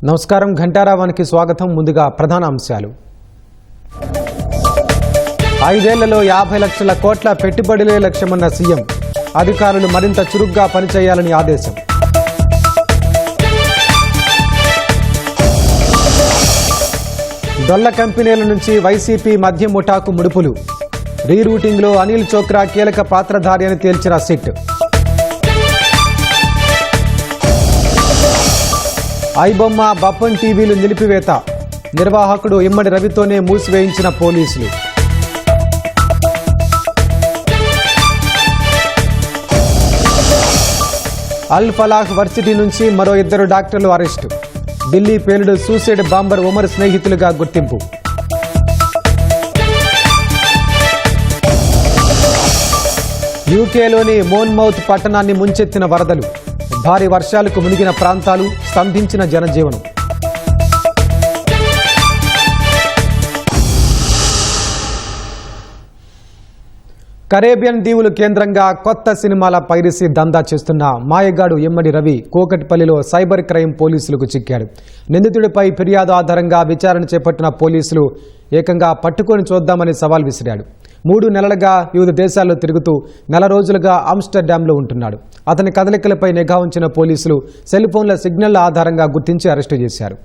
నమస్కారం, ఘంటారావానికి స్వాగతం. ముందుగా ప్రధాన అంశాలు. 5 ఏళ్లలో 50 లక్షల కోట్ల పెట్టుబడులే లక్ష్యమన్న సీఎం. అధికారులు మరింత చురుగ్గా పనిచేయాలని ఆదేశం. డొల్ల కంపెనీల నుంచి వైసీపీ మద్యం ముఠాకు ముడుపులు. రీరూటింగ్లో అనిల్ చోక్రా కీలక పాత్రధారి అని తేల్చిన సిట్. ఐబొమ్మ బప్పన్ టీవీలు నిలిపివేత. నిర్వాహకుడు ఇమ్మడి రవితోనే మూసివేయించిన పోలీసులు. అల్ ఫలాహ్ వర్సిటీ నుంచి మరో 2 డాక్టర్లు అరెస్టు. ఢిల్లీ పేలుడు సూసైడ్ బాంబర్ ఉమర్ స్నేహితులుగా గుర్తింపు. యూకేలోని మోన్మౌత్ పట్టణాన్ని ముంచెత్తిన వరదలు. భారీ వర్షాలకు మునిగిన ప్రాంతాలు, స్తంభించిన జనజీవనం. కరేబియన్ దీవులు కేంద్రంగా కొత్త సినిమాల పైరసీ దందా చేస్తున్న మాయగాడు ఇమ్మడి రవి కూకట్పల్లిలో సైబర్ క్రైమ్ పోలీసులకు చిక్కాడు. నిందితుడిపై ఫిర్యాదు ఆధారంగా విచారణ చేపట్టిన పోలీసులు ఏకంగా పట్టుకొని చూద్దామని సవాల్ విసిరాడు. 3 నెలలుగా వివిధ దేశాల్లో తిరుగుతూ 4 రోజులుగా ఆమ్స్టర్డామ్లో ఉంటున్నాడు. అతని కదలికలపై నిఘా ఉంచిన పోలీసులు సెల్ ఫోన్ల సిగ్నల్ ఆధారంగా గుర్తించి అరెస్టు చేశారు.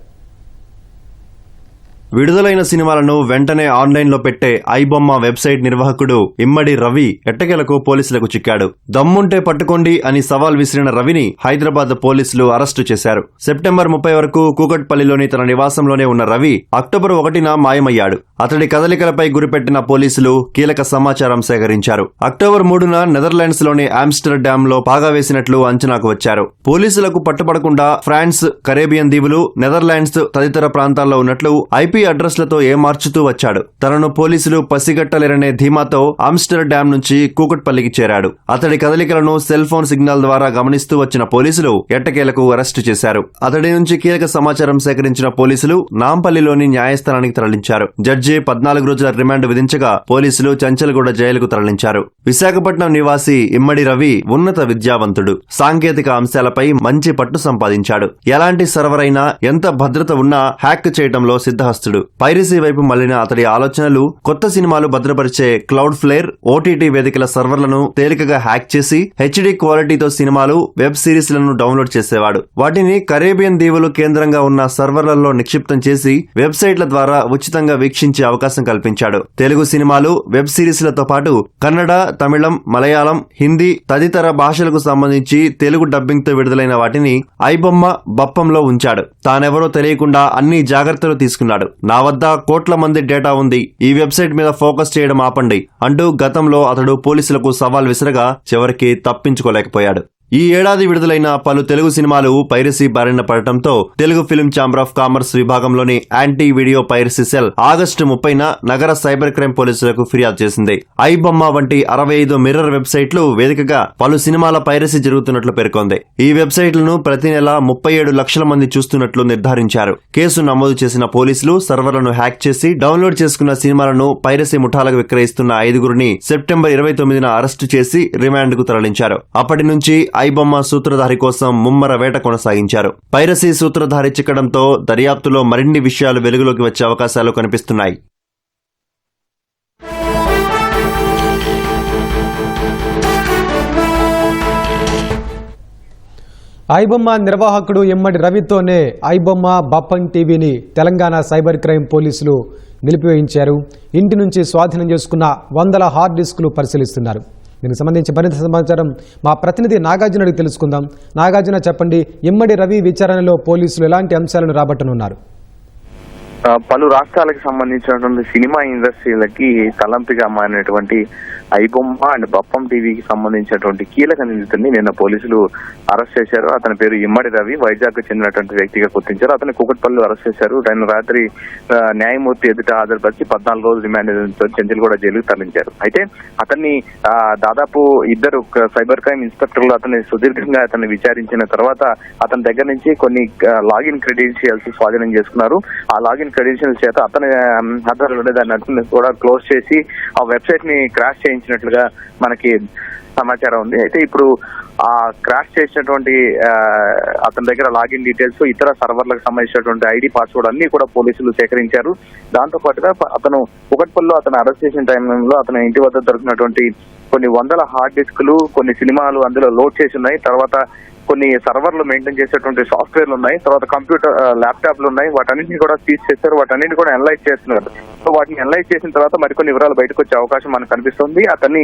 విడుదలైన సినిమాలను వెంటనే ఆన్లైన్లో పెట్టే ఐబొమ్మ వెబ్సైట్ నిర్వాహకుడు ఇమ్మడి రవి ఎట్టకేలకు పోలీసులకు చిక్కాడు. దమ్ముంటే పట్టుకోండి అని సవాల్ విసిరిన రవిని హైదరాబాద్ పోలీసులు అరెస్టు చేశారు. సెప్టెంబర్ 30 వరకు కూకట్పల్లిలోని తన నివాసంలోనే ఉన్న రవి అక్టోబర్ 1న మాయమయ్యాడు. అతడి కదలికలపై గురిపెట్టిన పోలీసులు కీలక సమాచారం సేకరించారు. అక్టోబర్ 3న నెదర్లాండ్స్ లోని ఆమ్స్టర్డామ్ లో పాగా వేసినట్లు అంచనాకు వచ్చారు. పోలీసులకు పట్టుబడకుండా ఫ్రాన్స్, కరేబియన్ దీవులు, నెదర్లాండ్స్ తదితర ప్రాంతాల్లో ఉన్నట్లు ఐపీ అడ్రస్లతో ఏమార్చుతూ వచ్చాడు. తనను పోలీసులు పసిగట్టలేరనే ధీమాతో ఆమ్స్టర్డామ్ నుంచి కూకట్పల్లికి చేరాడు. అతడి కదలికలను సెల్ ఫోన్ సిగ్నల్ ద్వారా గమనిస్తూ వచ్చిన పోలీసులు ఎట్టకేలకు అరెస్టు చేశారు. అతడి నుంచి కీలక సమాచారం సేకరించిన పోలీసులు నాంపల్లిలోని న్యాయస్థానానికి తరలించారు. జడ్జి 14 రోజుల రిమాండ్ విధించగా పోలీసులు చంచల్గూడ జైలుకు తరలించారు. విశాఖపట్నం నివాసి ఇమ్మడి రవి ఉన్నత విద్యావంతుడు. సాంకేతిక అంశాలపై మంచి పట్టు సంపాదించాడు. ఎలాంటి సర్వర్ అయినా, ఎంత భద్రత ఉన్నా హ్యాక్ చేయడంలో సిద్ధహస్తుడు. పైరసీ వైపు మళ్లిన అతడి ఆలోచనలు కొత్త సినిమాలు భద్రపరిచే క్లౌడ్ ఫ్లేర్, ఓటీటీ వేదికల సర్వర్లను తేలికగా హ్యాక్ చేసి హెచ్డీ క్వాలిటీతో సినిమాలు, వెబ్ సిరీస్లను డౌన్లోడ్ చేసేవాడు. వాటిని కరేబియన్ దీవులు కేంద్రంగా ఉన్న సర్వర్లలో నిక్షిప్తం చేసి వెబ్సైట్ల ద్వారా ఉచితంగా వీక్షించే అవకాశం కల్పించాడు. తెలుగు సినిమాలు, వెబ్ సిరీస్లతో పాటు కన్నడ, తమిళం, మలయాళం, హిందీ తదితర భాషలకు సంబంధించి తెలుగు డబ్బింగ్ తో విడుదలైన వాటిని ఐబొమ్మ బప్పంలో ఉంచాడు. తానెవరో తెలియకుండా అన్ని జాగ్రత్తలు తీసుకున్నాడు. నా వద్ద కోట్ల మంది డేటా ఉంది, ఈ వెబ్సైట్ మీద ఫోకస్ చేయడం ఆపండి అంటూ గతంలో అతడు పోలీసులకు సవాల్ విసరగా చివరికి తప్పించుకోలేకపోయాడు. ఈ ఏడాది విడుదలైన పలు తెలుగు సినిమాలు పైరసీ బారిన పడటంతో Telugu film chamber of commerce విభాగంలోని anti video piracy cell August 30న నగర సైబర్ క్రైమ్ పోలీసులకు ఫిర్యాదు చేసింది. ఐబొమ్మ వంటి 65 మిర్రర్ వెబ్సైట్లు వేదికగా పలు సినిమాల పైరసీ జరుగుతున్నట్లు పేర్కొంది. ఈ వెబ్సైట్లను ప్రతి నెల 37 లక్షల మంది చూస్తున్నట్లు నిర్ధారించారు. కేసు నమోదు చేసిన పోలీసులు సర్వర్లను హ్యాక్ చేసి డౌన్లోడ్ చేసుకున్న సినిమాలను పైరసీ ముఠాలకు విక్రయిస్తున్న 5గురిని సెప్టెంబర్ 29న అరెస్టు చేసి రిమాండ్ కు తరలించారు. అప్పటి నుంచి ఐబొమ్మ సూత్రధారి కోసం ముమ్మర వేట కొనసాగించారు. పైరసీ సూత్రధారి చిక్కడంతో దర్యాప్తులో మరిన్ని విషయాలు వెలుగులోకి వచ్చే అవకాశాలు కనిపిస్తున్నాయి. ఐబొమ్మ నిర్వాహకుడు ఇమ్మడి రవితోనే ఐబొమ్మ బప్పన్ టీవీని తెలంగాణ సైబర్ క్రైమ్ పోలీసులు నిలిపివేయించారు. ఇంటి నుంచి స్వాధీనం చేసుకున్న 100 హార్డ్ డిస్కులు పరిశీలిస్తున్నారు. దీనికి సంబంధించి మరింత సమాచారం మా ప్రతినిధి నాగార్జున అడిగి తెలుసుకుందాం. నాగార్జున, చెప్పండి, ఇమ్మడి రవి విచారణలో పోలీసులు ఎలాంటి అంశాలను రాబట్టనున్నారు? పలు రాష్ట్రాలకు సంబంధించినటువంటి సినిమా ఇండస్ట్రీలకి తలంపిగా మారినటువంటి ఐబొమ్మ అండ్ బప్పం టీవీకి సంబంధించినటువంటి కీలక నిందితుడిని నిన్న పోలీసులు అరెస్ట్ చేశారు. అతని పేరు ఇమ్మడి రవి, వైజాగ్ చెందినటువంటి వ్యక్తిగా గుర్తించారు. అతన్ని కూకట్పల్లిలో అరెస్ట్ చేశారు. ఆయన రాత్రి న్యాయమూర్తి ఎదుట హాజరుపరిచి 14 రోజులు రిమాండ్ చెంచల్గూడ జైలుకు తరలించారు. అయితే అతన్ని దాదాపు 2 సైబర్ క్రైమ్ ఇన్స్పెక్టర్లు అతన్ని సుదీర్ఘంగా అతన్ని విచారించిన తర్వాత అతని దగ్గర నుంచి కొన్ని లాగిన్ క్రెడెన్షియల్స్ స్వాధీనం చేసుకున్నారు. ఆ లాగిన్ క్రెడెన్షియల్స్ చేత అతని ఆధారంలో దాన్ని కూడా క్లోజ్ చేసి ఆ వెబ్సైట్ ని క్రాష్ చేయించినట్లుగా మనకి సమాచారం ఉంది. అయితే ఇప్పుడు ఆ క్రాష్ చేసినటువంటి అతని దగ్గర లాగిన్ డీటెయిల్స్, ఇతర సర్వర్లకు సంబంధించినటువంటి ఐడి, పాస్వర్డ్ అన్ని కూడా పోలీసులు సేకరించారు. దాంతో పాటుగా అతను కుకట్పల్లిలో అతను అరెస్ట్ చేసిన టైంలో అతని ఇంటి వద్ద దొరికినటువంటి కొన్ని వందల హార్డ్ డిస్క్లు, కొన్ని సినిమాలు అందులో లోడ్ చేసి ఉన్నాయి. తర్వాత కొన్ని సర్వర్లు మెయింటైన్ చేసేటువంటి సాఫ్ట్వేర్లు ఉన్నాయి. తర్వాత కంప్యూటర్ ల్యాప్టాప్లు ఉన్నాయి. వాటన్నింటినీ కూడా సీజ్ చేశారు. వాటన్నింటినీ కూడా అనలైజ్ చేస్తున్నారు. సో వాటిని అనలైజ్ చేసిన తర్వాత మరికొన్ని వివరాలు బయటకు వచ్చే అవకాశం మనకు కనిపిస్తుంది. అతన్ని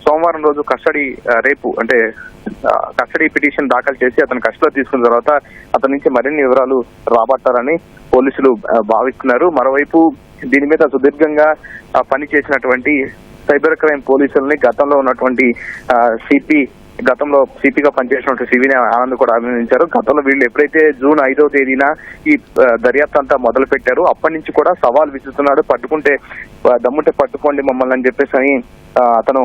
సోమవారం రోజు రేపు అంటే కస్టడీ పిటిషన్ దాఖలు చేసి అతను కస్టడీలో తీసుకున్న తర్వాత అతని నుంచి మరిన్ని వివరాలు రాబట్టారని పోలీసులు భావిస్తున్నారు. మరోవైపు దీని మీద సుదీర్ఘంగా పనిచేసినటువంటి సైబర్ క్రైమ్ పోలీసుల్ని గతంలో ఉన్నటువంటి గతంలో సిపిగా పనిచేసినటువంటి సివిని ఆనంద్ కూడా అభినందించారు. గతంలో వీళ్ళు ఎప్పుడైతే జూన్ 5వ తేదీన ఈ దర్యాప్తు అంతా మొదలు పెట్టారు, అప్పటి నుంచి కూడా సవాల్ విసురుతున్నాడు. దమ్ముంటే పట్టుకోండి మమ్మల్ని అని చెప్పేసి అని అతను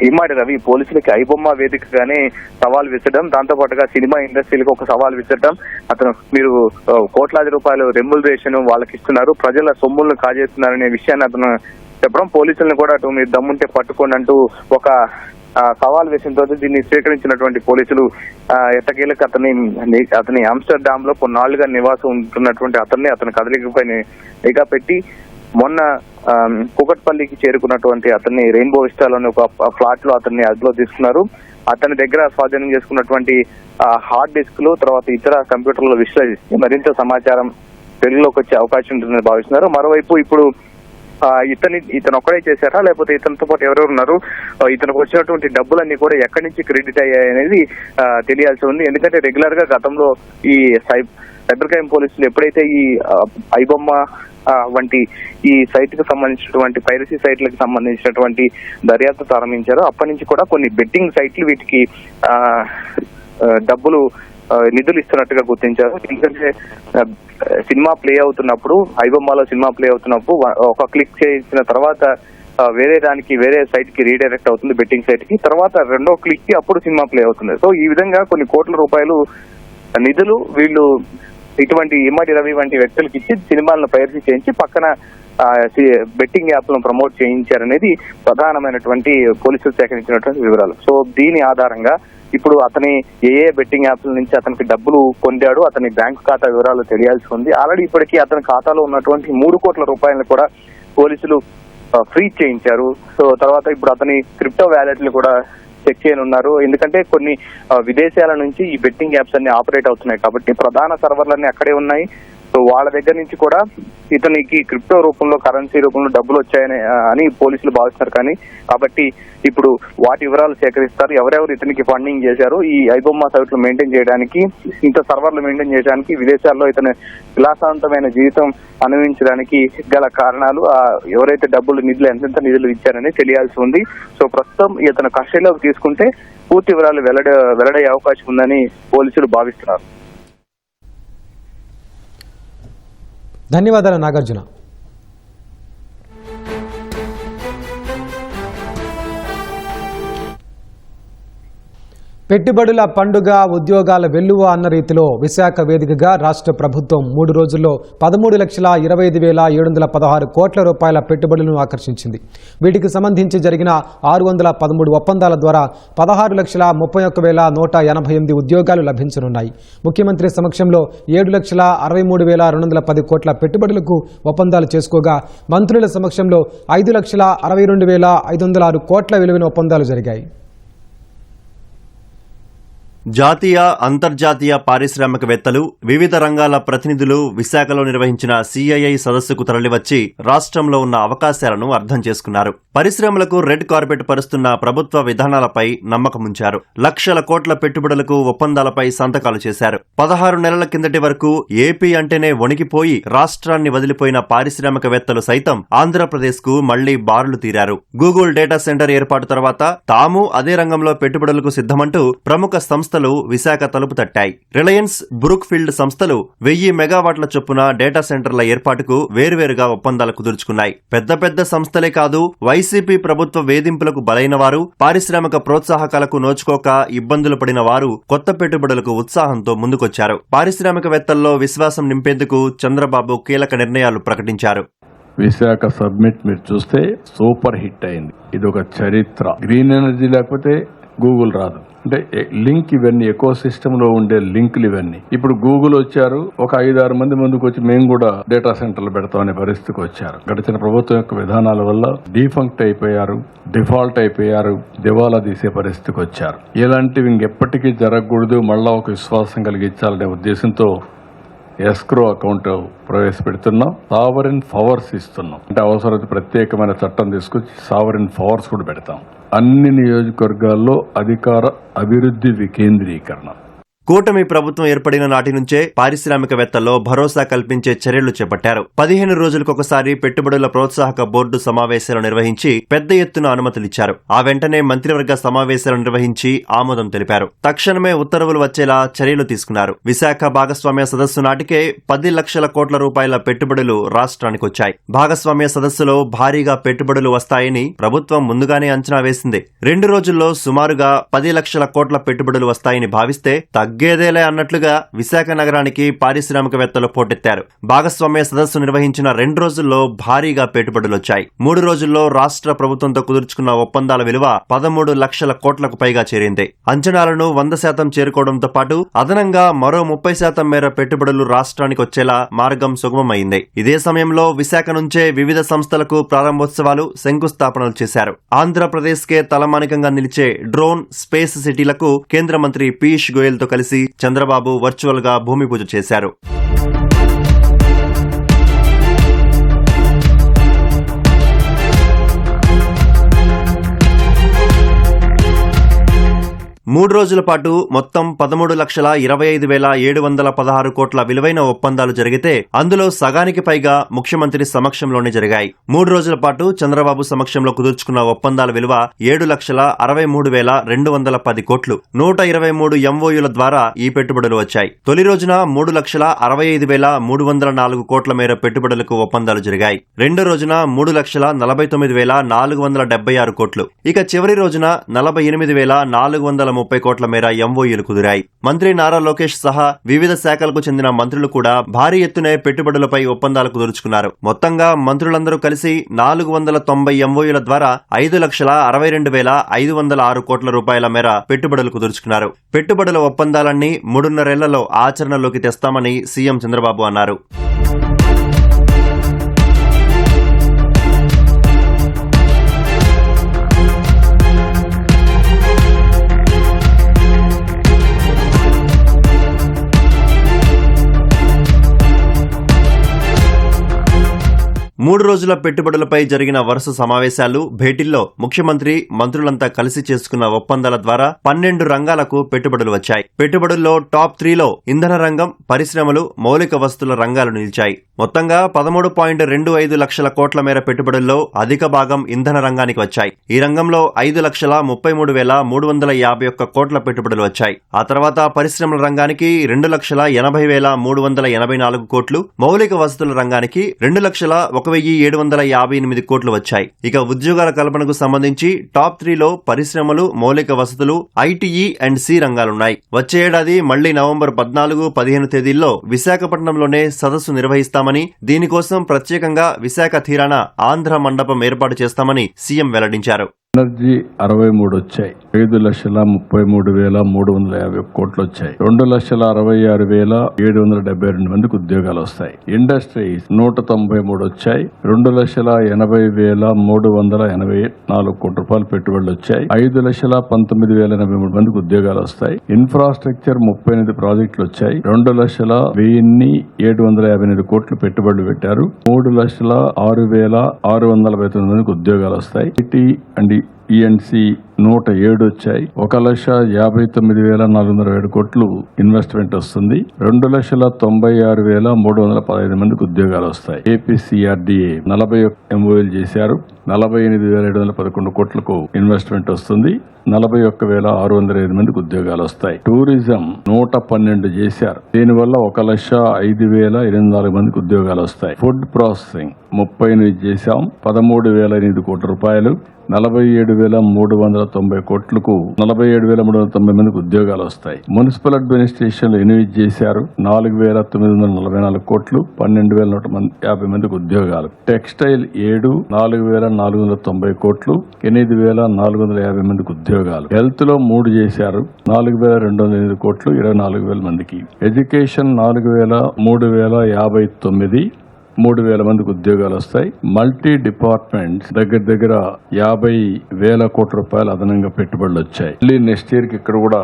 ఇమ్మడి రవి పోలీసులకి ఐబొమ్మ వేదికగానే సవాల్ విసరడం, దాంతో పాటుగా సినిమా ఇండస్ట్రీలకు ఒక సవాల్ విసరడం, అతను మీరు కోట్లాది రూపాయలు రెమ్యునరేషన్ వాళ్ళకి ఇస్తున్నారు, ప్రజల సొమ్ములను కాజేస్తున్నారనే విషయాన్ని అతను చెప్పడం, పోలీసులను కూడా అటు మీరు దమ్ముంటే పట్టుకోండి అంటూ ఒక సవాల్ వేసిన తర్వాత దీన్ని స్వీకరించినటువంటి పోలీసులు ఎట్టకేలకు అతని ఆమ్స్టర్డామ్ లో కొన్నాళ్లుగా నివాసం ఉంటున్నటువంటి అతని కదలికపై నిఘా పెట్టి మొన్న కుకట్పల్లికి చేరుకున్నటువంటి అతన్ని రెయిన్బో విస్టాలోని ఒక ఫ్లాట్ లో అతన్ని అదుపులో తీసుకున్నారు. అతని దగ్గర స్వాధీనం చేసుకున్నటువంటి హార్డ్ డిస్క్లు, తర్వాత ఇతర కంప్యూటర్లు విశ్లేషించి మరింత సమాచారం వెలుగులోకి వచ్చే అవకాశం ఉంటుందని భావిస్తున్నారు. మరోవైపు ఇప్పుడు ఇతను ఒక్కడే చేశారా లేకపోతే ఇతనితో పాటు ఎవరెవరు ఉన్నారు, ఇతనికి వచ్చినటువంటి డబ్బులన్నీ కూడా ఎక్కడి నుంచి క్రెడిట్ అయ్యాయి అనేది తెలియాల్సి ఉంది. ఎందుకంటే రెగ్యులర్ గా గతంలో ఈ సైబర్ క్రైమ్ పోలీసులు ఎప్పుడైతే ఈ ఐబొమ్మ వంటి ఈ సైట్ కు సంబంధించినటువంటి పైరసీ సైట్లకు సంబంధించినటువంటి దర్యాప్తు ప్రారంభించారో అప్పటి నుంచి కూడా కొన్ని బెట్టింగ్ సైట్లు వీటికి నిధులు ఇస్తున్నట్టుగా గుర్తించారు. ఎందుకంటే సినిమా ప్లే అవుతున్నప్పుడు, ఐబొమ్మలో సినిమా ప్లే అవుతున్నప్పుడు ఒక క్లిక్ చేసిన తర్వాత వేరే సైట్ కి రీడైరెక్ట్ అవుతుంది, బెట్టింగ్ సైట్ కి. తర్వాత రెండో క్లిక్ కి అప్పుడు సినిమా ప్లే అవుతుంది. సో ఈ విధంగా కొన్ని కోట్ల రూపాయలు నిధులు వీళ్ళు ఇటువంటి ఇమ్మడి రవి వంటి వ్యక్తులకు ఇచ్చి సినిమాలను పైరసీ చేయించి పక్కన బెట్టింగ్ యాప్లను ప్రమోట్ చేయించారనేది ప్రధానమైనటువంటి పోలీసులు సేకరించినటువంటి వివరాలు. సో దీని ఆధారంగా ఇప్పుడు అతని ఏ బెట్టింగ్ యాప్ల నుంచి అతనికి డబ్బులు పొందాడు, అతని బ్యాంకు ఖాతా వివరాలు తెలియాల్సి ఉంది. ఆల్రెడీ ఇప్పటికీ అతని ఖాతాలో ఉన్నటువంటి 3 కోట్ల రూపాయలను కూడా పోలీసులు ఫ్రీజ్ చేయించారు. సో తర్వాత ఇప్పుడు అతని క్రిప్టో వ్యాలెట్లు కూడా చెక్ చేయనున్నారు. ఎందుకంటే కొన్ని విదేశాల నుంచి ఈ బెట్టింగ్ యాప్స్ అన్ని ఆపరేట్ అవుతున్నాయి కాబట్టి ప్రధాన సర్వర్లన్నీ అక్కడే ఉన్నాయి. సో వాళ్ళ దగ్గర నుంచి కూడా ఇతనికి క్రిప్టో రూపంలో, కరెన్సీ రూపంలో డబ్బులు వచ్చాయని పోలీసులు భావిస్తున్నారు. కాబట్టి ఇప్పుడు వాటి వివరాలు సేకరిస్తారు. ఎవరెవరు ఇతనికి ఫండింగ్ చేశారు, ఈ ఐబొమ్మ సైట్లు మెయింటైన్ చేయడానికి, ఇంత సర్వర్లు మెయింటైన్ చేయడానికి, విదేశాల్లో ఇతని విలాసవంతమైన జీవితం అనుభవించడానికి గల కారణాలు, ఎవరైతే నిధులు ఎంతెంత నిధులు ఇచ్చారని తెలియాల్సి ఉంది. సో ప్రస్తుతం ఇతను కస్టడీలోకి తీసుకుంటే పూర్తి వివరాలు వెల్లడయ్యే అవకాశం ఉందని పోలీసులు భావిస్తున్నారు. ధన్యవాదాలు నాగార్జున. పెట్టుబడుల పండుగ, ఉద్యోగాల వెల్లువ అన్న రీతిలో విశాఖ వేదికగా రాష్ట్ర ప్రభుత్వం 3 రోజుల్లో 13,25,716 కోట్ల రూపాయల పెట్టుబడులను ఆకర్షించింది. వీటికి సంబంధించి జరిగిన 613 ఒప్పందాల ద్వారా 16,31,188 ఉద్యోగాలు లభించనున్నాయి. ముఖ్యమంత్రి సమక్షంలో 7,63,210 కోట్ల పెట్టుబడులకు ఒప్పందాలు చేసుకోగా, మంత్రుల సమక్షంలో 5,62,506 కోట్ల విలువైన ఒప్పందాలు జరిగాయి. జాతీయ, అంతర్జాతీయ పారిశ్రామికవేత్తలు, వివిధ రంగాల ప్రతినిధులు విశాఖలో నిర్వహించిన సిఐఐ సదస్సుకు తరలివచ్చి రాష్ట్రంలో ఉన్న అవకాశాలను అర్థం చేసుకున్నారు. పరిశ్రమలకు రెడ్ కార్పెట్ పరుస్తున్న ప్రభుత్వ విధానాలపై నమ్మకముంచారు. లక్షల కోట్ల పెట్టుబడులకు ఒప్పందాలపై సంతకాలు చేశారు. 16 నెలల కిందటి వరకు ఏపీ అంటేనే వణికిపోయి రాష్ట్రాన్ని వదిలిపోయిన పారిశ్రామికవేత్తలు సైతం ఆంధ్రప్రదేశ్ కు మళ్లీ బారులు తీరారు. గూగుల్ డేటా సెంటర్ ఏర్పాటు తర్వాత తాము అదే రంగంలో పెట్టుబడులకు సిద్ధమంటూ ప్రముఖ సంస్థ సంస్థలు విశాఖ తలుపు తట్టాయి. రిలయన్స్, బ్రూక్ ఫీల్డ్ సంస్థలు 1000 మెగావాట్ల చొప్పున డేటా సెంటర్ల ఏర్పాటుకు వేర్వేరుగా ఒప్పందాలు కుదుర్చుకున్నాయి. పెద్ద పెద్ద సంస్థలే కాదు, వైసీపీ ప్రభుత్వ వేధింపులకు బలైన వారు, పారిశ్రామిక ప్రోత్సాహకాలకు నోచుకోక ఇబ్బందులు పడిన వారు కొత్త పెట్టుబడులకు ఉత్సాహంతో ముందుకొచ్చారు. పారిశ్రామికవేత్తల్లో విశ్వాసం నింపేందుకు చంద్రబాబు కీలక నిర్ణయాలు ప్రకటించారు. విశాఖ సబ్మిట్ మీరు చూస్తే సూపర్ హిట్ అయింది. ఇది ఒక చరిత్ర. గ్రీన్ ఎనర్జీ లేకపోతే గూగుల్ రాదు. అంటే లింక్ ఇవన్నీ ఎకో సిస్టమ్ లో ఉండే లింకులు ఇవన్నీ. ఇప్పుడు గూగుల్ వచ్చారు, ఒక 5-6 మంది ముందుకు వచ్చి మేము కూడా డేటా సెంటర్లు పెడతామనే పరిస్థితికి వచ్చారు. గడిచిన ప్రభుత్వం యొక్క విధానాల వల్ల డీఫంక్ట్ అయిపోయారు, డిఫాల్ట్ అయిపోయారు, దివాలా తీసే పరిస్థితికి వచ్చారు. ఇలాంటివి ఇంకెప్పటికీ జరగకూడదు, మళ్ళా ఒక విశ్వాసం కలిగించాలనే ఉద్దేశంతో ఎస్క్రో అకౌంట్ ప్రవేశపెడుతున్నాం. సావరిన్ పవర్స్ ఇస్తున్నాం. అంటే అవసరమైతే ప్రత్యేకమైన చట్టం తీసుకొచ్చి సావరిన్ పవర్స్ కూడా పెడతాం. అన్ని నియోజకవర్గాల్లో అధికార అభివృద్ధి వికేంద్రీకరణ. కూటమి ప్రభుత్వం ఏర్పడిన నాటి నుంచే పారిశ్రామికవేత్తల్లో భరోసా కల్పించే చర్యలు చేపట్టారు. 15 రోజులకొకసారి పెట్టుబడుల ప్రోత్సాహక బోర్డు సమావేశాలు నిర్వహించి పెద్ద ఎత్తున అనుమతులిచ్చారు. ఆ వెంటనే మంత్రివర్గ సమావేశాలు నిర్వహించి ఆమోదం తెలిపారు. తక్షణమే ఉత్తర్వులు వచ్చేలా చర్యలు తీసుకున్నారు. విశాఖ భాగస్వామ్య సదస్సు నాటికే 10 లక్షల కోట్ల రూపాయల పెట్టుబడులు రాష్ట్రానికొచ్చాయి. భాగస్వామ్య సదస్సులో భారీగా పెట్టుబడులు వస్తాయని ప్రభుత్వం ముందుగానే అంచనా వేసింది. 2 రోజుల్లో సుమారుగా 10 లక్షల కోట్ల పెట్టుబడులు వస్తాయని భావిస్తే తగ్గేదేలే అన్నట్లుగా విశాఖ నగరానికి పారిశ్రామికవేత్తలు పోటెత్తారు. భాగస్వామ్య సదస్సు నిర్వహించిన 2 రోజుల్లో భారీగా పెట్టుబడులొచ్చాయి. 3 రోజుల్లో రాష్ట్ర ప్రభుత్వంతో కుదుర్చుకున్న ఒప్పందాల విలువ 13 లక్షల కోట్లకు పైగా చేరింది. అంచనాలను 100% చేరుకోవడంతో పాటు అదనంగా మరో 30% మేర పెట్టుబడులు రాష్ట్రానికి వచ్చేలా మార్గం సుగమమైంది. ఇదే సమయంలో విశాఖ నుంచే వివిధ సంస్థలకు ప్రారంభోత్సవాలు, శంకుస్థాపనలు చేశారు. ఆంధ్రప్రదేశ్ కే తలమానికంగా నిలిచే డ్రోన్, స్పేస్ సిటీలకు కేంద్ర మంత్రి పీయూష్ గోయల్ తో కలిసి చంద్రబాబు వర్చువల్ గా భూమి పూజ చేశారు. మూడు రోజుల పాటు మొత్తం 13,25,716 కోట్ల విలువైన ఒప్పందాలు జరిగితే అందులో సగానికి పైగా ముఖ్యమంత్రి సమక్షంలోనే జరిగాయి. 3 రోజుల పాటు చంద్రబాబు సమక్షంలో కుదుర్చుకున్న ఒప్పందాల విలువ 7,63,210 కోట్లు. 123 MOUల ద్వారా ఈ పెట్టుబడులు వచ్చాయి. తొలి రోజున 3,65,304 కోట్ల మేర పెట్టుబడులకు ఒప్పందాలు జరిగాయి. రెండో రోజున 3,49,476 కోట్లు. ఇక చివరి రోజున 48,430 కోట్ల మేర ఎంఓయూలు కుదిరాయి. మంత్రి నారా లోకేష్ సహా వివిధ శాఖలకు చెందిన మంత్రులు కూడా భారీ ఎత్తునే పెట్టుబడులపై ఒప్పందాలు కుదుర్చుకున్నారు. మొత్తంగా మంత్రులందరూ కలిసి 490 ఎంఓయూల ద్వారా 5,62,506 కోట్ల రూపాయల మేర పెట్టుబడులు కుదుర్చుకున్నారు. పెట్టుబడుల ఒప్పందాలన్నీ 3.5 ఏళ్లలో ఆచరణలోకి తెస్తామని సీఎం చంద్రబాబు అన్నారు. మూడు రోజుల పెట్టుబడులపై జరిగిన వరుస సమావేశాలు, భేటీల్లో ముఖ్యమంత్రి, మంత్రులంతా కలిసి చేసుకున్న ఒప్పందాల ద్వారా 12 రంగాలకు పెట్టుబడులు వచ్చాయి. పెట్టుబడుల్లో టాప్ 3లో ఇంధన రంగం, పరిశ్రమలు, మౌలిక వస్తువుల రంగాలు నిలిచాయి. మొత్తంగా 13.25 లక్షల కోట్ల మేర పెట్టుబడుల్లో అధిక భాగం ఇంధన రంగానికి వచ్చాయి. ఈ రంగంలో 5,33,351 కోట్ల పెట్టుబడులు వచ్చాయి. ఆ తర్వాత పరిశ్రమల రంగానికి 2,80,384 కోట్లు, మౌలిక వస్తువుల రంగానికి 2,01,758 కోట్లు వచ్చాయి. ఇక ఉద్యోగాల కల్పనకు సంబంధించి టాప్ 3లో పరిశ్రమలు, మౌలిక వసతులు, ఐటీఈ అండ్ సి రంగాలున్నాయి. వచ్చే ఏడాది మళ్లీ నవంబర్ 14, 15 తేదీల్లో విశాఖపట్నంలోనే సదస్సు నిర్వహిస్తామని, దీనికోసం ప్రత్యేకంగా విశాఖ తీరాన ఆంధ్ర మండపం ఏర్పాటు చేస్తామని సీఎం వెల్లడించారు. ఎనర్జీ 63 వచ్చాయి. 5,33,350 కోట్లు వచ్చాయి. 2,66,772 మందికి ఉద్యోగాలు వస్తాయి. ఇండస్ట్రీస్ 193 వచ్చాయి. 2,80,384 కోట్ల రూపాయలు పెట్టుబడులు వచ్చాయి. 5,19,083 మందికి ఉద్యోగాలు వస్తాయి. ఇన్ఫ్రాస్ట్రక్చర్ 38 ప్రాజెక్టులు వచ్చాయి. 2,01,758 కోట్లు పెట్టుబడులు పెట్టారు. 3,06,649 మందికి ఉద్యోగాలు వస్తాయి. ఐటీ అండ్ ఈఎన్సీ 107 వచ్చాయి. 1,59,407 కోట్లు ఇన్వెస్ట్మెంట్ వస్తుంది. 2,96,315 మందికి ఉద్యోగాలు వస్తాయి. ఏపీసీఆర్డీఏ 41 MOUలు చేశారు. 48,711 కోట్లకు ఇన్వెస్ట్మెంట్ వస్తుంది. 41,605 మందికి ఉద్యోగాలు వస్తాయి. టూరిజం 112 చేశారు. దీనివల్ల 1,05,084 మందికి ఉద్యోగాలు వస్తాయి. ఫుడ్ ప్రాసెసింగ్ 38 చేశాం. 13,008 కోట్ల రూపాయలు. 47,390 కోట్లకు 47,390 మందికి ఉద్యోగాలు వస్తాయి. మున్సిపల్ అడ్మినిస్ట్రేషన్ 8 చేశారు. 4,944 కోట్లు. 12,150 మందికి ఉద్యోగాలు. టెక్స్టైల్ 7 4,490 కోట్లు. 8,450 మందికి ఉద్యోగాలు. హెల్త్ లో 3 చేశారు. 4,208 కోట్లు. 24,000 మందికి. ఎడ్యుకేషన్ 3,059 3,000 మందికి ఉద్యోగాలు వస్తాయి. మల్టీ డిపార్ట్మెంట్స్ దగ్గర 50,000 కోట్ల రూపాయలు అదనంగా పెట్టుబడులు వచ్చాయి. మళ్ళీ నెక్స్ట్ ఇయర్ కి ఇక్కడ కూడా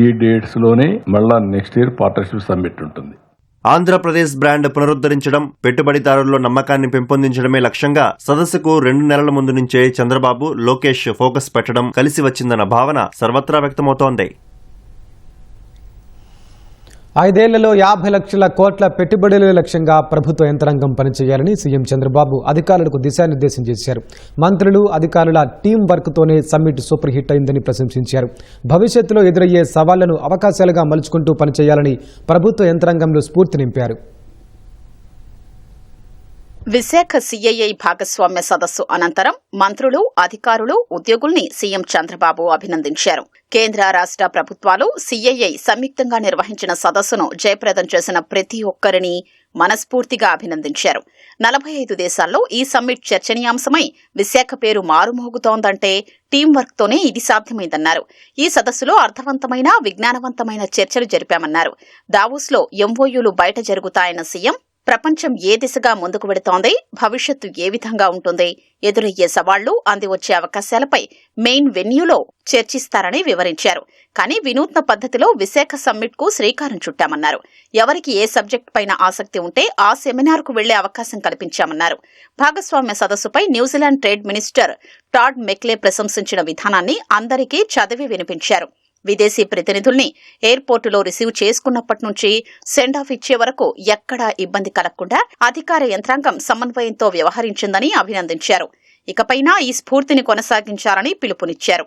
ఈ డేట్స్ లోనే మళ్ళా నెక్స్ట్ ఇయర్ పార్ట్నర్షిప్ సమ్మిట్ ఉంటుంది. ఆంధ్రప్రదేశ్ బ్రాండ్ పునరుద్ధరించడం, పెట్టుబడిదారుల్లో నమ్మకాన్ని పెంపొందించడమే లక్ష్యంగా సదస్సుకు 2 నెలల ముందు నుంచే చంద్రబాబు, లోకేష్ ఫోకస్ పెట్టడం కలిసి వచ్చిందన్న భావన సర్వత్రా వ్యక్తమవుతోంది. 5 ఏళ్లలో 50 లక్షల కోట్ల పెట్టుబడుల లక్ష్యంగా ప్రభుత్వ యంత్రాంగం పనిచేయాలని సీఎం చంద్రబాబు అధికారులకు దిశానిర్దేశం చేశారు. మంత్రులు, అధికారుల టీం వర్క్తోనే సమ్మిట్ సూపర్ హిట్ అయిందని ప్రశంసించారు. భవిష్యత్తులో ఎదురయ్యే సవాళ్లను అవకాశాలుగా మలుచుకుంటూ పనిచేయాలని ప్రభుత్వ యంత్రాంగంలో స్ఫూర్తి నింపారు. విశాఖ సీఐఐ భాగస్వామ్య సదస్సు అనంతరం మంత్రులు, అధికారులు, ఉద్యోగుల్ని సీఎం చంద్రబాబు అభినందించారు. కేంద్ర, రాష్ట్ర ప్రభుత్వాలు సీఐఐ సంయుక్తంగా నిర్వహించిన సదస్సును జయప్రదం చేసిన ప్రతి ఒక్కరిని మనస్ఫూర్తిగా అభినందించారు. 45 దేశాల్లో ఈ సమ్మిట్ చర్చనీయాంశమై విశాఖ పేరు మారుమోగుతోందంటే టీం వర్క్ తోనే ఇది సాధ్యమైందన్నారు. ఈ సదస్సులో అర్థవంతమైన, విజ్ఞానవంతమైన చర్చలు జరిపామన్నారు. దావోస్లో ఎంఓయూలు బయట జరుగుతాయన్న సీఎం ప్రపంచం ఏ దిశగా ముందుకు వెడుతోంది, భవిష్యత్తు ఏ విధంగా ఉంటుంది, ఎదురయ్యే సవాళ్లు, అందివచ్చే అవకాశాలపై మెయిన్ వెన్యూలో చర్చిస్తారని వివరించారు. కానీ వినూత్న పద్ధతిలో విశాఖ సమ్మిట్ కు శ్రీకారం చుట్టామన్నారు. ఎవరికి ఏ సబ్జెక్ట్ పైన ఆసక్తి ఉంటే ఆ సెమినార్ కు వెళ్లే అవకాశం కల్పించామన్నారు. భాగస్వామ్య సదస్సుపై న్యూజిలాండ్ ట్రేడ్ మినిస్టర్ టాడ్ మెక్లే ప్రశంసించిన విధానాన్ని అందరికీ చదివి వినిపించారు. విదేశీ ప్రతినిధుల్ని ఎయిర్పోర్టులో రిసీవ్ చేసుకున్నప్పటి నుంచి సెండ్ ఆఫ్ ఇచ్చే వరకు ఎక్కడా ఇబ్బంది కలగకుండా అధికార యంత్రాంగం సమన్వయంతో వ్యవహరించిందని అభినందించారు. ఇకపైనా ఈ స్ఫూర్తిని కొనసాగించాలని పిలుపునిచ్చారు.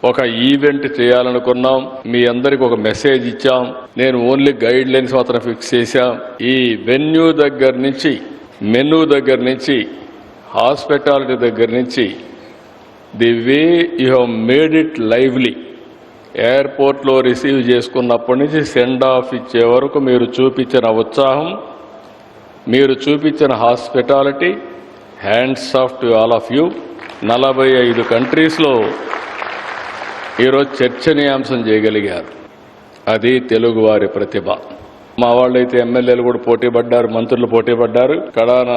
ఒక ఈవెంట్ చేయాలనుకున్నాం, మీ అందరికి ఒక మెసేజ్ ఇచ్చాం. నేను ఓన్లీ గైడ్ లైన్స్ మాత్రం ఫిక్స్ చేశాం. ఈ వెన్యూ దగ్గర నుంచి, మెనూ దగ్గర నుంచి, హాస్పిటాలిటీ దగ్గర నుంచి, the way you have made it lively, ఎయిర్పోర్ట్లో రిసీవ్ చేసుకున్నప్పటి నుంచి సెండ్ ఆఫ్ ఇచ్చే వరకు మీరు చూపించిన ఉత్సాహం, మీరు చూపించిన hospitality, hands off to all of you. 45 కంట్రీస్లో ఈరోజు చర్చనీయాంశం చేయగలిగారు. అది తెలుగువారి ప్రతిభ. మా వాళ్ళైతే ఎమ్మెల్యేలు కూడా పోటీ పడ్డారు, మంత్రులు పోటీ పడ్డారు. కడాన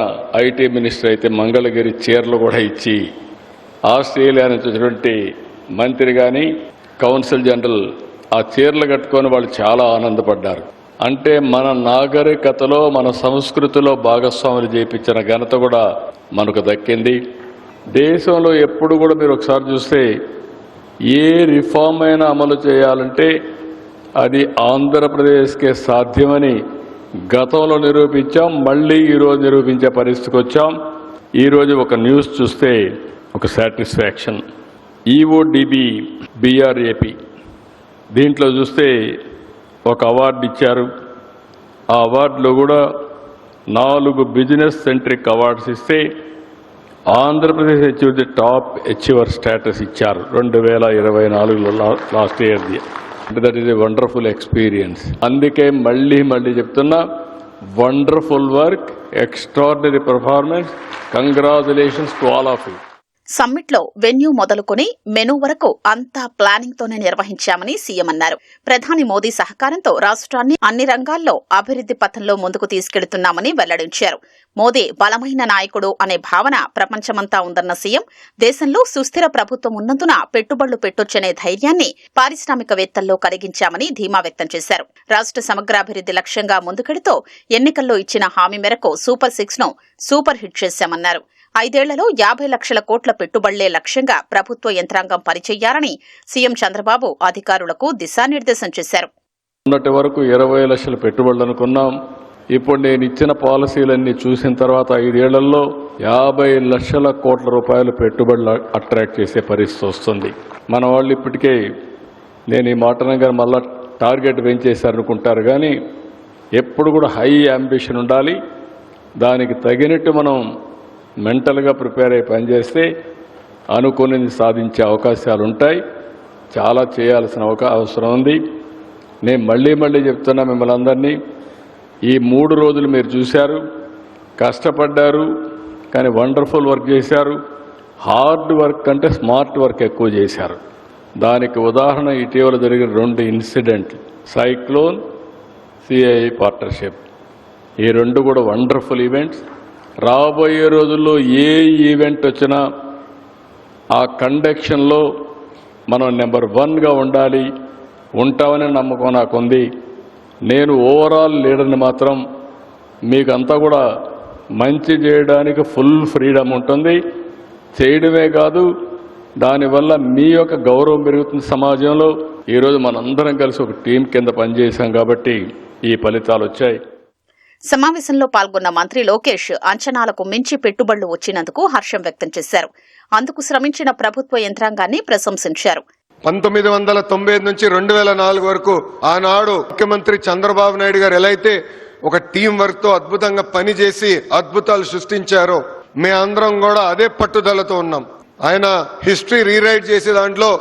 ఐటీ మినిస్టర్ అయితే మంగళగిరి చీరలు కూడా ఇచ్చి, ఆస్ట్రేలియా నుంచి వచ్చినటువంటి మంత్రి కానీ, కౌన్సిల్ జనరల్ ఆ చీరలు కట్టుకొని వాళ్ళు చాలా ఆనందపడ్డారు. అంటే మన నాగరికతలో, మన సంస్కృతిలో భాగస్వాములు చేయించిన ఘనత కూడా మనకు దక్కింది. దేశంలో ఎప్పుడు కూడా మీరు ఒకసారి చూస్తే ఏ రిఫార్మ్ అయినా అమలు చేయాలంటే అది ఆంధ్రప్రదేశ్కే సాధ్యమని గతంలో నిరూపించాం. మళ్ళీ ఈరోజు నిరూపించే పరిస్థితికి వచ్చాం. ఈరోజు ఒక న్యూస్ చూస్తే ఒక సాటిస్ఫాక్షన్. ఈఓడిబి బిఆర్ఏపి దీంట్లో చూస్తే ఒక అవార్డు ఇచ్చారు. ఆ అవార్డులో కూడా 4 బిజినెస్ సెంట్రిక్ అవార్డ్స్ ఇస్తే Andhra Pradesh achieve the top achiever status ఇచ్చారు 2024లో లాస్ట్ ఇయర్ది. అంటే that is a wonderful experience. అందుకే మళ్ళీ చెప్తున్నా, wonderful work, extraordinary performance, congratulations to all of you. సమ్మిట్లో venue మొదలుకొని మెనూ వరకు అంతా ప్లానింగ్ తోనే నిర్వహించామని సీఎం అన్నారు. ప్రధాని మోదీ సహకారంతో రాష్ట్రాన్ని అన్ని రంగాల్లో అభివృద్ది పథంలో ముందుకు తీసుకెళ్తున్నామని వెల్లడించారు. మోదీ బలమైన నాయకుడు అనే భావన ప్రపంచమంతా ఉందన్న సీఎం, దేశంలో సుస్థిర ప్రభుత్వం ఉన్నందున పెట్టుబడులు పెట్టొచ్చనే ధైర్యాన్ని పారిశ్రామికవేత్తల్లో కలిగించామని ధీమా వ్యక్తం చేశారు. రాష్ట్ర సమగ్రాభివృద్ది లక్ష్యంగా ముందుకెడుతూ ఎన్నికల్లో ఇచ్చిన హామీ మేరకు సూపర్ 6 ను సూపర్ హిట్ చేశామన్నారు. 5 ఏళ్లలో 50 లక్షల కోట్ల పెట్టుబడులే లక్ష్యంగా ప్రభుత్వ యంత్రాంగం పనిచేయాలని సీఎం చంద్రబాబు అధికారులకు దిశానిర్దేశం చేశారు. మొన్నటి వరకు 20 లక్షల పెట్టుబడులు అనుకున్నాం. ఇప్పుడు నేను ఇచ్చిన పాలసీలన్నీ చూసిన తర్వాత 5 ఏళ్లలో 50 లక్షల కోట్ల రూపాయల పెట్టుబడులు అట్రాక్ట్ చేసే పరిస్థితి వస్తుంది. మన వాళ్ళు ఇప్పటికే నేను ఈ మాట అనగానే మళ్ళా టార్గెట్ పెంచేశారనుకుంటారు, కానీ ఎప్పుడు కూడా హై అంబిషన్ ఉండాలి. దానికి తగినట్టు మనం మెంటల్గా ప్రిపేర్ అయి పనిచేస్తే అనుకున్నది సాధించే అవకాశాలు ఉంటాయి. చాలా చేయాల్సిన అవసరం ఉంది. నేను మళ్ళీ చెప్తున్నా మిమ్మల్ని అందరినీ, ఈ 3 రోజులు మీరు చూశారు, కష్టపడ్డారు, కానీ వండర్ఫుల్ వర్క్ చేశారు. హార్డ్ వర్క్ అంటే స్మార్ట్ వర్క్ ఎక్కువ చేశారు. దానికి ఉదాహరణ ఇటీవల జరిగిన 2 ఇన్సిడెంట్లు, సైక్లోన్, సిఐఐ పార్ట్నర్షిప్. ఈ 2 కూడా వండర్ఫుల్ ఈవెంట్స్. రాబోయే రోజుల్లో ఏ ఈవెంట్ వచ్చినా ఆ కండక్షన్లో మనం నెంబర్ 1గా ఉండాలి. ఉంటామనే నమ్మకం నాకుంది. నేను ఓవరాల్ లీడర్ని మాత్రం మీకంతా కూడా మంచి చేయడానికి ఫుల్ ఫ్రీడమ్ ఉంటుంది. చేయడమే కాదు, దానివల్ల మీ యొక్క గౌరవం పెరుగుతుంది సమాజంలో. ఈరోజు మనందరం కలిసి ఒక టీం కింద పనిచేశాం కాబట్టి ఈ ఫలితాలు వచ్చాయి. సమావేశంలో పాల్గొన్న మంత్రి లోకేష్ అంచనాలకు మించి పెట్టుబడులు వచ్చినందుకు హర్షం వ్యక్తం చేశారు. అందుకు శ్రమించిన ప్రభుత్వ యంత్రాంగాన్ని ప్రశంసించారు. 1995 నుంచి 2004 వరకు ఆనాడు ముఖ్యమంత్రి చంద్రబాబు నాయుడు గారు ఎలా అయితే ఒక టీం వర్క్ తో అద్భుతంగా పనిచేసి అద్భుతాలు సృష్టించారో, మేము అందరం కూడా అదే పట్టుదలతో ఉన్నాం. ఆయన హిస్టరీ రీరైట్ చేసే దాంట్లో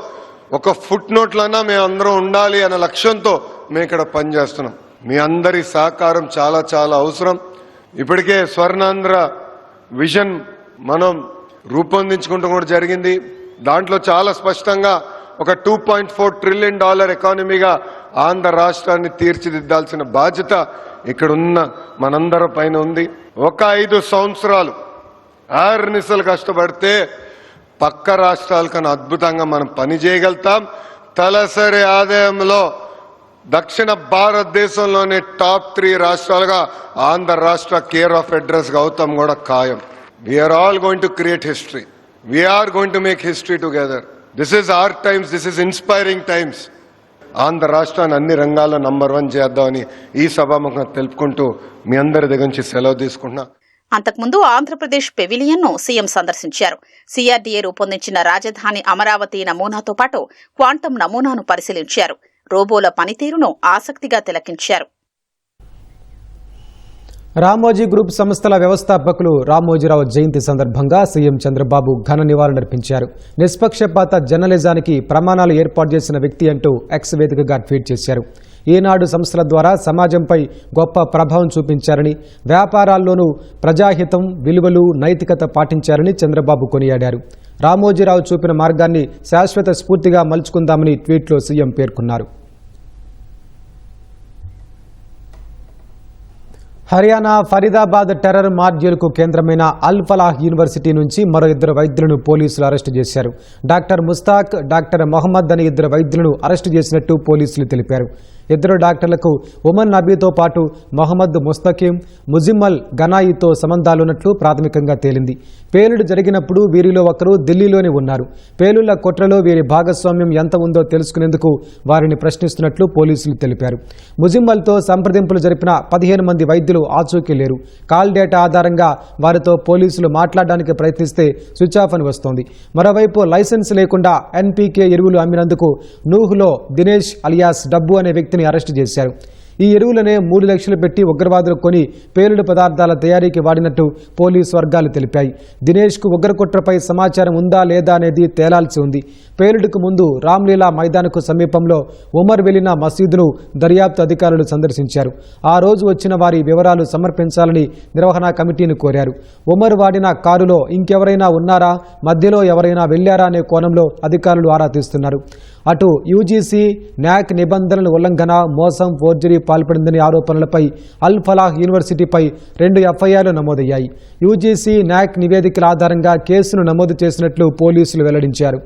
ఒక ఫుట్ నోట్లన్నా మేము అందరం ఉండాలి అన్న లక్ష్యంతో మేము ఇక్కడ పనిచేస్తున్నాం. మీ అందరి సహకారం చాలా చాలా అవసరం. ఇప్పటికే స్వర్ణాంధ్ర విజన్ మనం రూపొందించుకుంటూ కూడా జరిగింది. దాంట్లో చాలా స్పష్టంగా ఒక $2.4 ట్రిలియన్ ఎకానమీగా ఆంధ్ర రాష్ట్రాన్ని తీర్చిదిద్దాల్సిన బాధ్యత ఇక్కడున్న మనందరి పైన ఉంది. ఒక 5 సంవత్సరాలు ఆర్నిసలు కష్టపడితే పక్క రాష్ట్రాల కన్నా అద్భుతంగా మనం పని చేయగలుగుతాం. తలసరి ఆదాయంలో దక్షిణ భారతదేశంలోనే టాప్ 3 రాష్ట్రాలుగా ఆంధ్ర రాష్ట్ర కేర్ ఆఫ్ అడ్రస్ గా అవుతాం కూడా ఖాయం. We're all going to create history. We're going to make history together. This is our times, this is inspiring times. Andhra రాష్ట్రాన్ని అన్ని రంగాల్లో నంబర్ 1 చేద్దామని ఈ సభాముఖంగా తెలుపుకుంటూ మీ అందరి దగ్గర నుంచి సెలవు తీసుకుంటున్నా. అంతకుముందు ఆంధ్రప్రదేశ్ పెవిలియన్ను సీఎం సందర్శించారు. సిఆర్డీఏ రూపొందించిన రాజధాని అమరావతి నమూనాతో పాటు క్వాంటం నమూనాను పరిశీలించారు. రోబోల పనితీరును ఆసక్తిగా తిలకించారు. రామోజీ గ్రూప్ సంస్థల వ్యవస్థాపకులు రామోజీరావు జయంతి సందర్భంగా సీఎం చంద్రబాబు ఘన నివాళులర్పించారు. నిష్పక్షపాత జర్నలిజానికి ప్రమాణాలు ఏర్పాటు చేసిన వ్యక్తి అంటూ ఎక్స్ వేదికగా ట్వీట్ చేశారు. ఈనాడు సంస్థల ద్వారా సమాజంపై గొప్ప ప్రభావం చూపించారని, వ్యాపారాల్లోనూ ప్రజాహితం, విలువలు, నైతికత పాటించారని చంద్రబాబు కొనియాడారు. రామోజీరావు చూపిన మార్గాన్ని శాశ్వత స్ఫూర్తిగా మలుచుకుందామని ట్వీట్లో సీఎం పేర్కొన్నారు. హర్యానా ఫరీదాబాద్ టెర్రర్ మాడ్యూల్కు కేంద్రమైన అల్ ఫలాహ్ యూనివర్సిటీ నుంచి మరో 2 వైద్యులను పోలీసులు అరెస్టు చేశారు. డాక్టర్ ముస్తాక్, డాక్టర్ మొహమ్మద్ అనే 2 వైద్యులను అరెస్టు చేసినట్టు పోలీసులు తెలిపారు. 2 డాక్టర్లకు ఉమన్ నబీతో పాటు మొహమ్మద్ ముస్తకీం, ముజిమ్మల్ గనాయితో సంబంధాలున్నట్లు ప్రాథమికంగా తేలింది. పేలుడు జరిగినప్పుడు వీరిలో ఒకరు ఢిల్లీలోనే ఉన్నారు. పేలుళ్ల కుట్రలో వీరి భాగస్వామ్యం ఎంత ఉందో తెలుసుకునేందుకు వారిని ప్రశ్నిస్తున్నట్లు పోలీసులు తెలిపారు. ముజిమ్మల్తో సంప్రదింపులు జరిపిన 15 మంది వైద్యులు ఆచూకీ లేరు. కాల్ డేటా ఆధారంగా వారితో పోలీసులు మాట్లాడడానికి ప్రయత్నిస్తే స్విచ్ ఆఫ్ అని వస్తోంది. మరోవైపు లైసెన్స్ లేకుండా ఎన్పీకే ఎరువులు అమ్మినందుకు నూహ్లో దినేష్ అలియాస్ డబ్బు అనే వ్యక్తిని అరెస్టు చేశారు. ఈ ఎరువులనే 3 లక్షలు పెట్టి ఉగ్రవాదులు కొని పేలుడు పదార్థాల తయారీకి వాడినట్టు పోలీసు వర్గాలు తెలిపాయి. దినేష్కు ఉగ్రకుట్రపై సమాచారం ఉందా లేదా అనేది తేలాల్సి ఉంది. పేలుడుకు ముందు రామ్లీలా మైదాన్కు సమీపంలో ఉమర్ వెళ్లిన మసీదును దర్యాప్తు అధికారులు సందర్శించారు. ఆ రోజు వచ్చిన వారి వివరాలు సమర్పించాలని నిర్వహణ కమిటీని కోరారు. ఉమర్ వాడిన కారులో ఇంకెవరైనా ఉన్నారా, మధ్యలో ఎవరైనా వెళ్లారా అనే కోణంలో అధికారులు ఆరా తీస్తున్నారు. అటు యూజీసీ, న్యాక్ నిబంధనల ఉల్లంఘన, మోసం, ఫోర్జరీ పాల్పడిందని ఆరోపణలపై అల్ ఫలాహ్ యూనివర్సిటీపై 2 ఎఫ్ఐఆర్లు నమోదయ్యాయి. యూజీసీ, న్యాక్ నివేదికల ఆధారంగా కేసును నమోదు చేసినట్లు పోలీసులు వెల్లడించారు.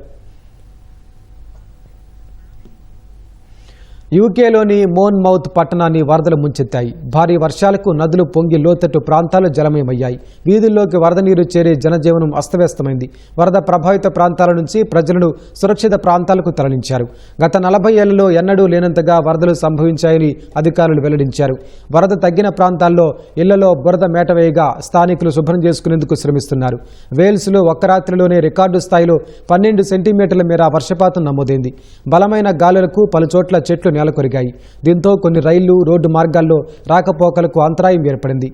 యూకేలోని మోన్మౌత్ పట్టణాన్ని వరదలు ముంచెత్తాయి. భారీ వర్షాలకు నదులు పొంగి లోతట్టు ప్రాంతాలు జలమయమయ్యాయి. వీధుల్లోకి వరద నీరు చేరి జనజీవనం అస్తవ్యస్తమైంది. వరద ప్రభావిత ప్రాంతాల నుంచి ప్రజలను సురక్షిత ప్రాంతాలకు తరలించారు. గత 40 ఏళ్లలో ఎన్నడూ లేనంతగా వరదలు సంభవించాయని అధికారులు వెల్లడించారు. వరద తగ్గిన ప్రాంతాల్లో ఇళ్లలో బురద మేటవేయగా స్థానికులు శుభ్రం చేసుకునేందుకు శ్రమిస్తున్నారు. వేల్స్లో ఒక్క రాత్రిలోనే రికార్డు స్థాయిలో 12 సెంటీమీటర్ల మేర వర్షపాతం నమోదైంది. బలమైన గాలులకు పలుచోట్ల చెట్లు నేలకొరిగాయి. దీంతో కొన్ని రైళ్లు, రోడ్డు మార్గాల్లో రాకపోకలకు అంతరాయం ఏర్పడింది.